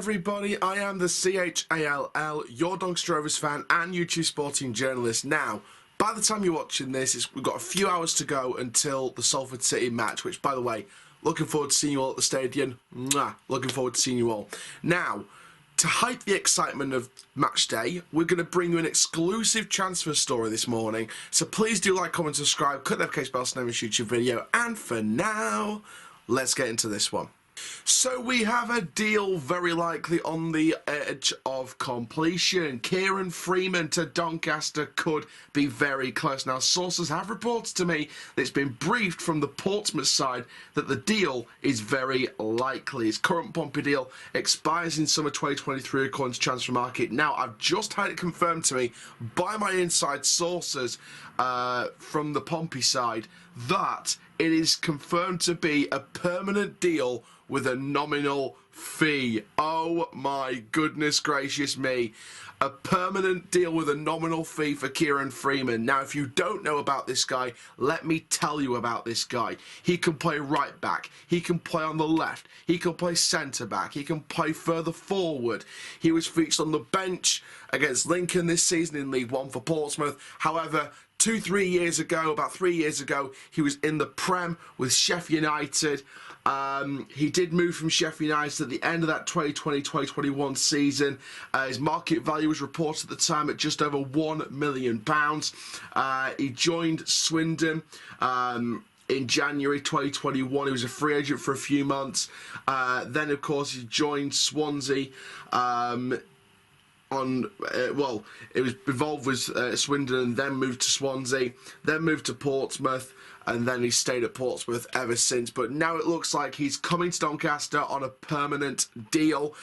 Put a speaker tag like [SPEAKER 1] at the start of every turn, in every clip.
[SPEAKER 1] everybody, I am the CHALL, your Doncaster Rovers fan and YouTube sporting journalist. Now, by the time you're watching this, we've got a few hours to go until the Salford City match, which, by the way, looking forward to seeing you all at the stadium. Mwah, looking forward to seeing you all. Now, to hype the excitement of match day, we're going to bring you an exclusive transfer story this morning. So please do like, comment, subscribe, click the notification bell so you never miss a YouTube video. And for now, let's get into this one. So we have a deal very likely on the edge of completion. Kieron Freeman to Doncaster could be very close. Now, sources have reported to me that it's been briefed from the Portsmouth side that the deal is very likely. His current Pompey deal expires in summer 2023 according to Transfer Market. Now, I've just had it confirmed to me by my inside sources from the Pompey side that it is confirmed to be a permanent deal with a nominal fee. Oh my goodness gracious me. A permanent deal with a nominal fee for Kieron Freeman. Now, if you don't know about this guy, let me tell you about this guy. He can play right back. He can play on the left. He can play centre back. He can play further forward. He was featured on the bench against Lincoln this season in League One for Portsmouth. However, about 3 years ago, he was in the Prem with Sheffield United. He did move from Sheffield United at the end of that 2020-2021 season. His market value was reported at the time at just over £1 million. He joined Swindon in January 2021. He was a free agent for a few months. Then, of course, he joined Swansea. It was involved with Swindon and then moved to Swansea, then moved to Portsmouth, and then he stayed at Portsmouth ever since. But now it looks like he's coming to Doncaster on a permanent deal.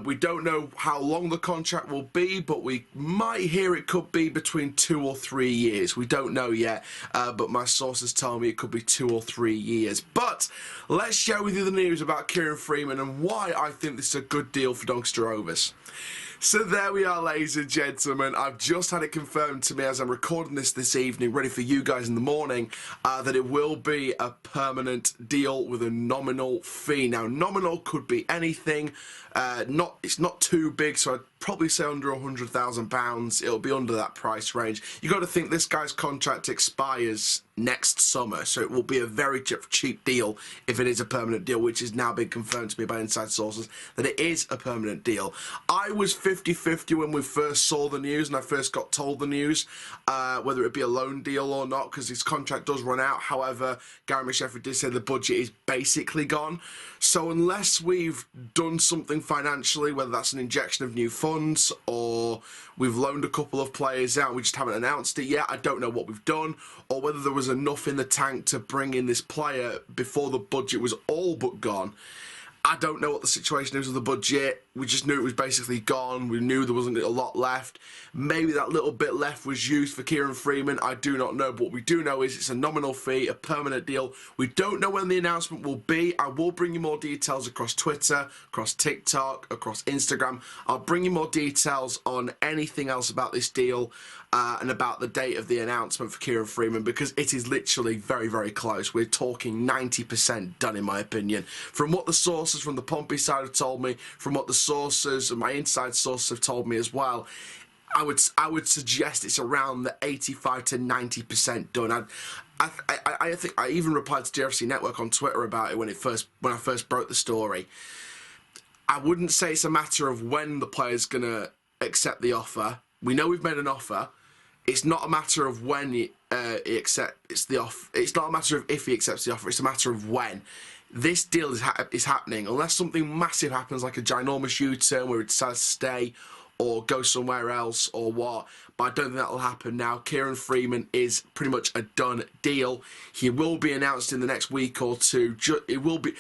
[SPEAKER 1] We don't know how long the contract will be, but we might hear it could be between 2 or 3 years. We don't know yet, but my sources tell me it could be 2 or 3 years. But let's share with you the news about Kieron Freeman and why I think this is a good deal for Doncaster Rovers. So there we are, ladies and gentlemen. I've just had it confirmed to me as I'm recording this evening, ready for you guys in the morning, that it will be a permanent deal with a nominal fee. Now, nominal could be anything. It's not too big, so I'd probably say under £100,000. It'll be under that price range. You got to think this guy's contract expires next summer, so it will be a very cheap deal if it is a permanent deal, which has now been confirmed to me by inside sources that it is a permanent deal. I was 50-50 when we first saw the news and I first got told the news, whether it be a loan deal or not, because his contract does run out. However, Gary Sheffield did say the budget is basically gone. So unless we've done something financially, whether that's an injection of new funds or we've loaned a couple of players out, we just haven't announced it yet. I don't know what we've done, or whether there was enough in the tank to bring in this player before the budget was all but gone. I don't know what the situation is with the budget. We just knew it was basically gone. We knew there wasn't a lot left. Maybe that little bit left was used for Kieron Freeman. I do not know. But what we do know is it's a nominal fee, a permanent deal. We don't know when the announcement will be. I will bring you more details across Twitter, across TikTok, across Instagram. I'll bring you more details on anything else about this deal and about the date of the announcement for Kieron Freeman, because it is literally very, very close. We're talking 90% done, in my opinion. From what the sources from the Pompey side have told me, from what the sources and my inside sources have told me as well, I would suggest it's around the 85 to 90% done. I think I even replied to DRFC Network on Twitter about it when I first broke the story. I wouldn't say it's a matter of when the player's gonna accept the offer. We know we've made an offer. It's not a matter of when he accepts the offer. It's not a matter of if he accepts the offer. It's a matter of when. This deal is happening. Unless something massive happens, like a ginormous U-turn where it decides to stay or go somewhere else or what. But I don't think that will happen now. Kieron Freeman is pretty much a done deal. He will be announced in the next week or two. It will be.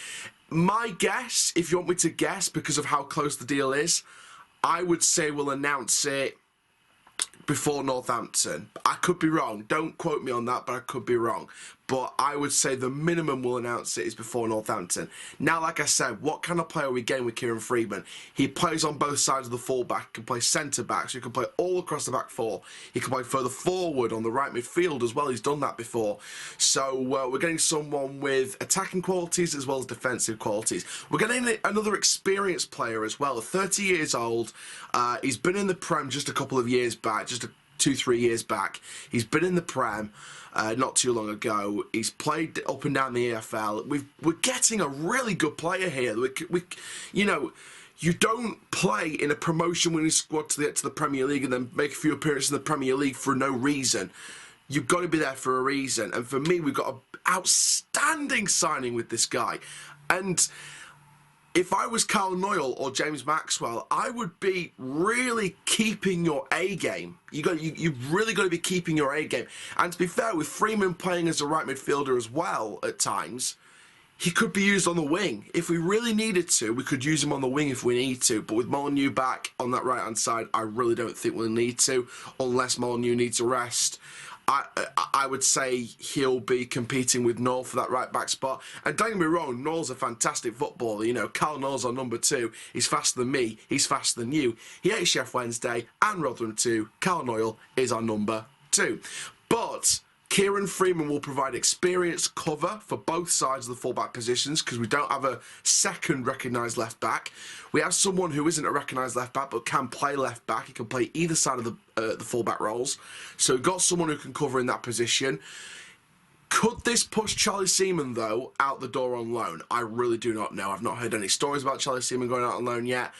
[SPEAKER 1] My guess, if you want me to guess, because of how close the deal is, I would say we'll announce it before Northampton. I could be wrong. Don't quote me on that, but I could be wrong. But I would say the minimum we'll announce it is before Northampton. Now, like I said, what kind of player are we getting with Kieron Freeman? He plays on both sides of the fullback. He can play centre-back, so he can play all across the back four. He can play further forward on the right midfield as well. He's done that before. So we're getting someone with attacking qualities as well as defensive qualities. We're getting another experienced player as well, 30 years old. He's been in the Prem just a couple of years back, just 2-3 years back. He's been in the Prem not too long ago. He's played up and down the EFL. We're getting a really good player here. You know, you don't play in a promotion-winning squad to get to the Premier League and then make a few appearances in the Premier League for no reason. You've got to be there for a reason. And for me, we've got an outstanding signing with this guy. And if I was Carl Noyle or James Maxwell, I would be really keeping your A game. You've really got to be keeping your A game. And to be fair, with Freeman playing as a right midfielder as well at times, he could be used on the wing. If we really needed to, we could use him on the wing if we need to. But with Molyneux back on that right-hand side, I really don't think we'll need to, unless Molyneux needs a rest. I would say he'll be competing with Noel for that right-back spot. And don't get me wrong, Noel's a fantastic footballer. You know, Carl Noel's our number 2. He's faster than me. He's faster than you. He ate Chef Wednesday and Rotherham too. Carl Noel is our number 2. But Kieron Freeman will provide experienced cover for both sides of the fullback positions because we don't have a second recognised left back. We have someone who isn't a recognised left back but can play left back. He can play either side of the fullback roles. So we've got someone who can cover in that position. Could this push Charlie Seaman, though, out the door on loan? I really do not know. I've not heard any stories about Charlie Seaman going out on loan yet.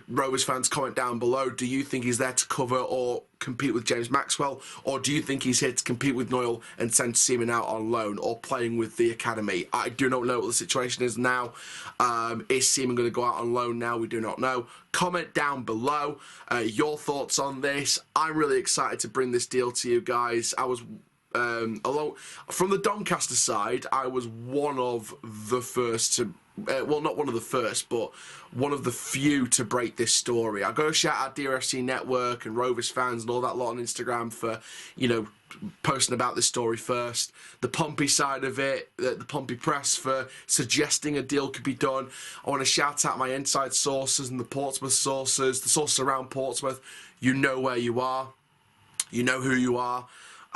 [SPEAKER 1] Rovers fans, comment down below. Do you think he's there to cover or compete with James Maxwell? Or do you think he's here to compete with Noyle and send Seaman out on loan or playing with the academy? I do not know what the situation is now. Is Seaman going to go out on loan now? We do not know. Comment down below your thoughts on this. I'm really excited to bring this deal to you guys. I was... from the Doncaster side, I was one of the first to, well, not one of the first, but one of the few to break this story. I got to shout out DRFC Network and Rovers fans and all that lot on Instagram for, you know, posting about this story first. The Pompey side of it, the Pompey press for suggesting a deal could be done. I want to shout out my inside sources and the Portsmouth sources, the sources around Portsmouth. You know where you are. You know who you are.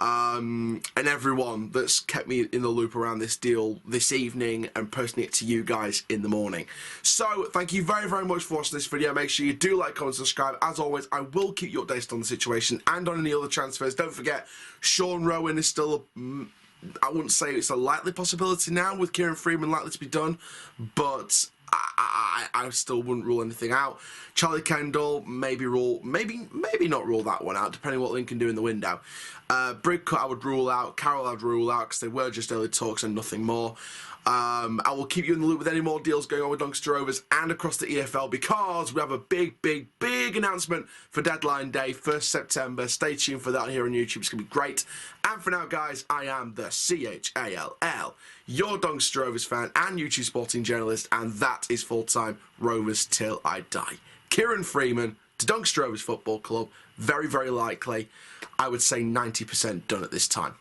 [SPEAKER 1] And everyone that's kept me in the loop around this deal this evening and posting it to you guys in the morning. So, thank you very, very much for watching this video. Make sure you do like, comment, subscribe. As always, I will keep you updated on the situation and on any other transfers. Don't forget, Sean Rowan is still, I wouldn't say it's a likely possibility now with Kieron Freeman likely to be done, but I still wouldn't rule anything out. Charlie Kendall, maybe not rule that one out, depending on what Link can do in the window. Brigcut I would rule out. Carroll I'd rule out because they were just early talks and nothing more. I will keep you in the loop with any more deals going on with Doncaster Rovers and across the EFL because we have a big announcement for deadline day, 1st September. Stay tuned for that here on YouTube. It's going to be great. And for now, guys, I am the CHALL, your Doncaster Rovers fan and YouTube sporting journalist, and that is full-time Rovers till I die. Kieron Freeman to Doncaster Rovers Football Club. Very, very likely. I would say 90% done at this time.